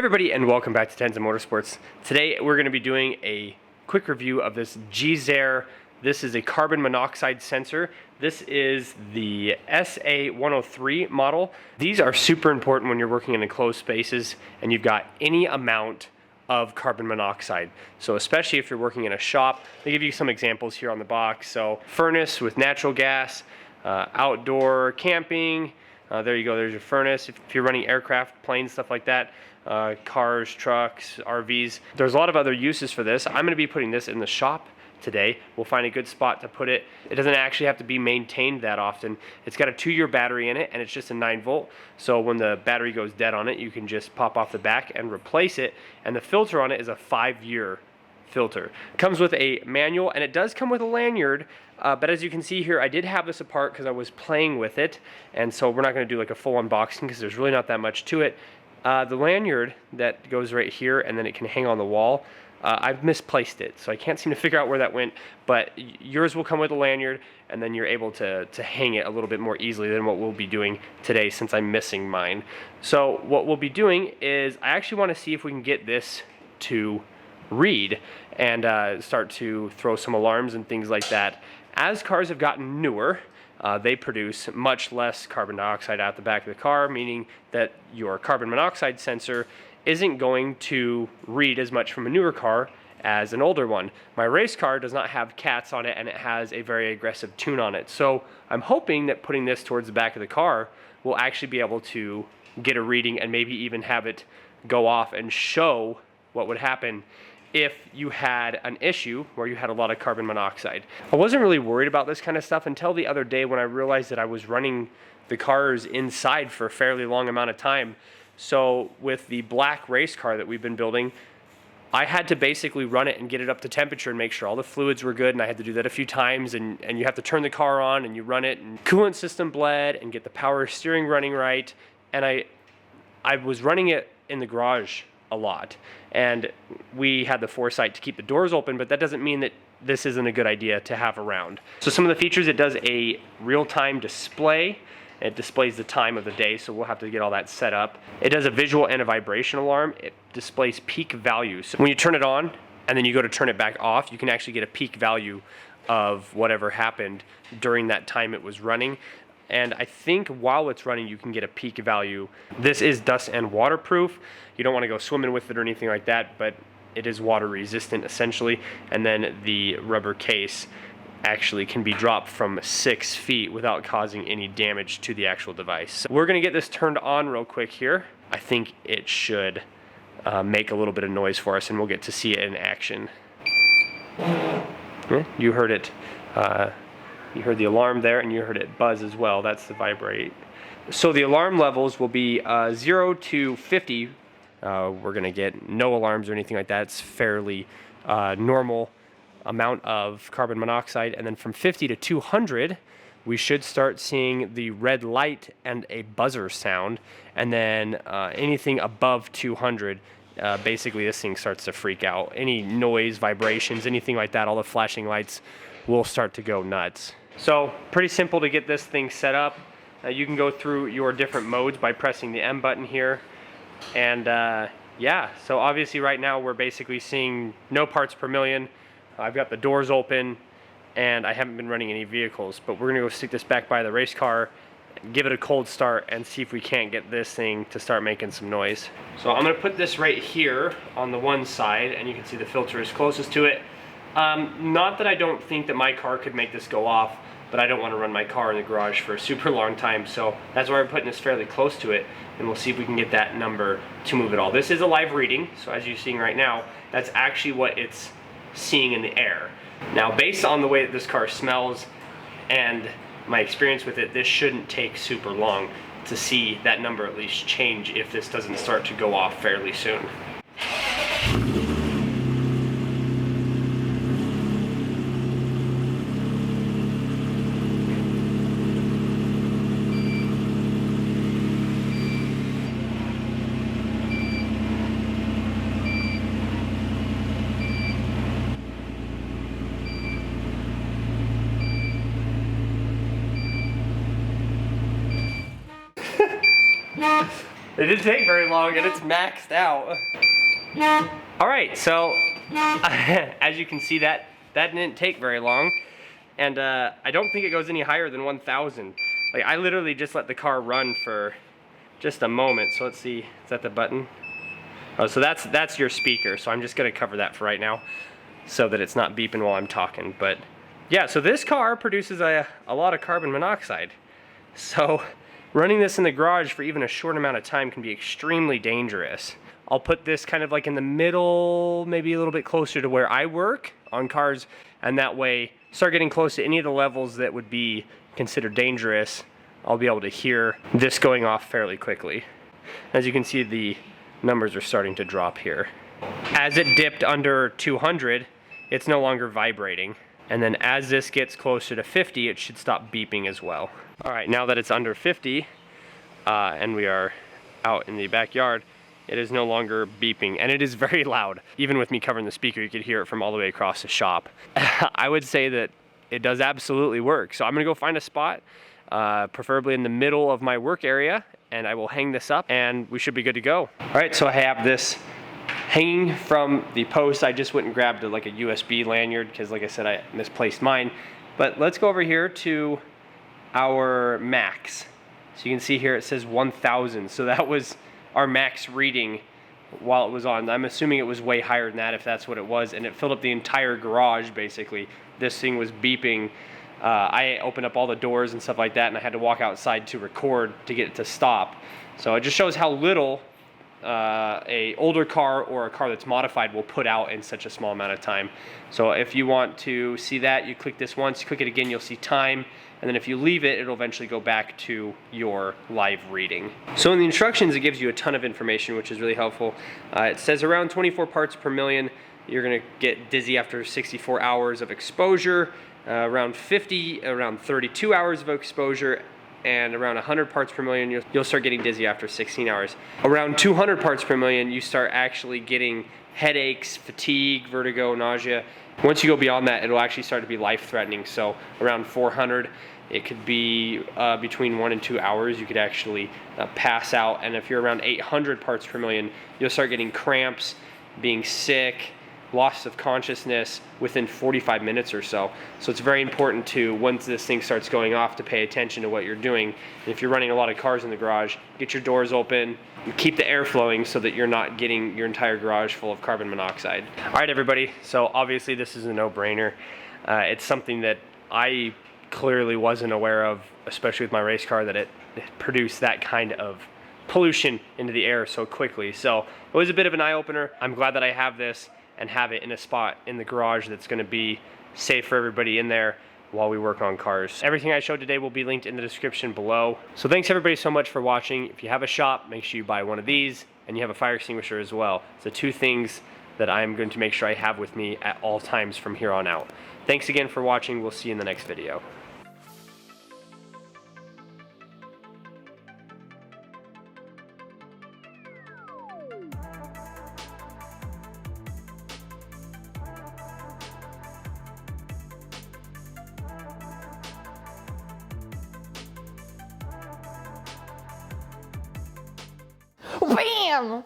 everybody, and welcome back to Tens of Motorsports. Today we're going to be doing a quick review of this Gzair. This is a carbon monoxide sensor. This is the SA103 model. These are super important when you're working in enclosed spaces and you've got any amount of carbon monoxide. So especially if you're working in a shop, they give you some examples here on the box. So furnace with natural gas, outdoor camping, there you go, there's your furnace. If you're running aircraft, planes, stuff like that, cars, trucks, RVs. There's a lot of other uses for this. I'm going to be putting this in the shop today. We'll find a good spot to put it. It doesn't actually have to be maintained that often. It's got a 2-year battery in it, and it's just a 9-volt. So when the battery goes dead on it, you can just pop off the back and replace it. And the filter on it is a 5-year filter. It comes with a manual, and it does come with a lanyard. But as you can see here, I did have this apart because I was playing with it, and so we're not going to do like a full unboxing because there's really not that much to it. The lanyard that goes right here, and then it can hang on the wall, I've misplaced it, so I can't seem to figure out where that went, but yours will come with a lanyard, and then you're able to hang it a little bit more easily than what we'll be doing today since I'm missing mine. So what we'll be doing is I actually want to see if we can get this to read and start to throw some alarms and things like that. As cars have gotten newer, they produce much less carbon dioxide out the back of the car, meaning that your carbon monoxide sensor isn't going to read as much from a newer car as an older one. My race car does not have cats on it, and it has a very aggressive tune on it. So I'm hoping that putting this towards the back of the car will actually be able to get a reading and maybe even have it go off and show what would happen if you had an issue where you had a lot of carbon monoxide. I wasn't really worried about this kind of stuff until the other day when I realized that I was running the cars inside for a fairly long amount of time. So with the black race car that we've been building, I had to basically run it and get it up to temperature and make sure all the fluids were good, and I had to do that a few times, and you have to turn the car on and you run it, and coolant system bled, and get the power steering running right. And I was running it in the garage a lot, and we had the foresight to keep the doors open, but that doesn't mean that this isn't a good idea to have around. So some of the features, it does a real-time display. It displays the time of the day, so we'll have to get all that set up. It does a visual and a vibration alarm. It displays peak values. So when you turn it on and then you go to turn it back off, you can actually get a peak value of whatever happened during that time it was running. And I think while it's running, you can get a peak value. This is dust and waterproof. You don't want to go swimming with it or anything like that, but it is water resistant essentially. And then the rubber case actually can be dropped from 6 feet without causing any damage to the actual device. So we're going to get this turned on real quick here. I think it should make a little bit of noise for us, and we'll get to see it in action. Yeah, you heard it. You heard the alarm there, and you heard it buzz as well. That's the vibrate. So the alarm levels will be 0 to 50. We're going to get no alarms or anything like that. It's fairly normal amount of carbon monoxide. And then from 50 to 200, we should start seeing the red light and a buzzer sound. And then anything above 200, basically this thing starts to freak out. Any noise, vibrations, anything like that, all the flashing lights will start to go nuts. So pretty simple to get this thing set up. You can go through your different modes by pressing the M button here. And yeah, so obviously right now we're basically seeing no parts per million. I've got the doors open, and I haven't been running any vehicles, but we're gonna go stick this back by the race car, give it a cold start, and see if we can't get this thing to start making some noise. So I'm gonna put this right here on the one side, and you can see the filter is closest to it. Not that I don't think that my car could make this go off, but I don't want to run my car in the garage for a super long time, so that's why we're putting this fairly close to it, and we'll see if we can get that number to move at all. This is a live reading, so as you're seeing right now, that's actually what it's seeing in the air. Now, based on the way that this car smells and my experience with it, this shouldn't take super long to see that number at least change if this doesn't start to go off fairly soon. It didn't take very long and it's maxed out. All right, so as you can see, that didn't take very long. And I don't think it goes any higher than 1,000. Like, I literally just let the car run for just a moment. So let's see, is that the button? Oh, so that's your speaker. So I'm just gonna cover that for right now so that it's not beeping while I'm talking. But yeah, so this car produces a lot of carbon monoxide. So running this in the garage for even a short amount of time can be extremely dangerous. I'll put this kind of like in the middle, maybe a little bit closer to where I work on cars, and that way start getting close to any of the levels that would be considered dangerous. I'll be able to hear this going off fairly quickly. As you can see, the numbers are starting to drop here. As it dipped under 200, it's no longer vibrating. And then as this gets closer to 50, it should stop beeping as well. All right, now that it's under 50, and we are out in the backyard, it is no longer beeping, and it is very loud. Even with me covering the speaker, you could hear it from all the way across the shop. I would say that it does absolutely work. So I'm gonna go find a spot, preferably in the middle of my work area, and I will hang this up and we should be good to go. All right, so I have this hanging from the post. I just went and grabbed like a USB lanyard because, like I said, I misplaced mine. But let's go over here to our max. So you can see here it says 1,000. So that was our max reading while it was on. I'm assuming it was way higher than that if that's what it was, and it filled up the entire garage basically. This thing was beeping. I opened up all the doors and stuff like that, and I had to walk outside to record to get it to stop. So it just shows how little a older car or a car that's modified will put out in such a small amount of time. So if you want to see that, you click this once, you click it again, you'll see time, and then if you leave it, it'll eventually go back to your live reading. So in the instructions, it gives you a ton of information, which is really helpful. It says around 24 parts per million. You're gonna get dizzy after 64 hours of exposure, around 32 hours of exposure, and around 100 parts per million, you'll start getting dizzy after 16 hours. Around 200 parts per million, you start actually getting headaches, fatigue, vertigo, nausea. Once you go beyond that, it'll actually start to be life-threatening. So around 400, it could be between 1 and 2 hours. You could actually pass out. And if you're around 800 parts per million, you'll start getting cramps, being sick, loss of consciousness within 45 minutes or so. So it's very important to, once this thing starts going off, to pay attention to what you're doing. And if you're running a lot of cars in the garage, get your doors open, keep the air flowing so that you're not getting your entire garage full of carbon monoxide. All right, everybody, so obviously this is a no-brainer. It's something that I clearly wasn't aware of, especially with my race car, that it produced that kind of pollution into the air so quickly. So it was a bit of an eye-opener. I'm glad that I have this and have it in a spot in the garage that's going to be safe for everybody in there while we work on cars. Everything I showed today will be linked in the description below. So thanks everybody so much for watching. If you have a shop, make sure you buy one of these, and you have a fire extinguisher as well. It's the two things that I'm going to make sure I have with me at all times from here on out. Thanks again for watching. We'll see you in the next video. Bam!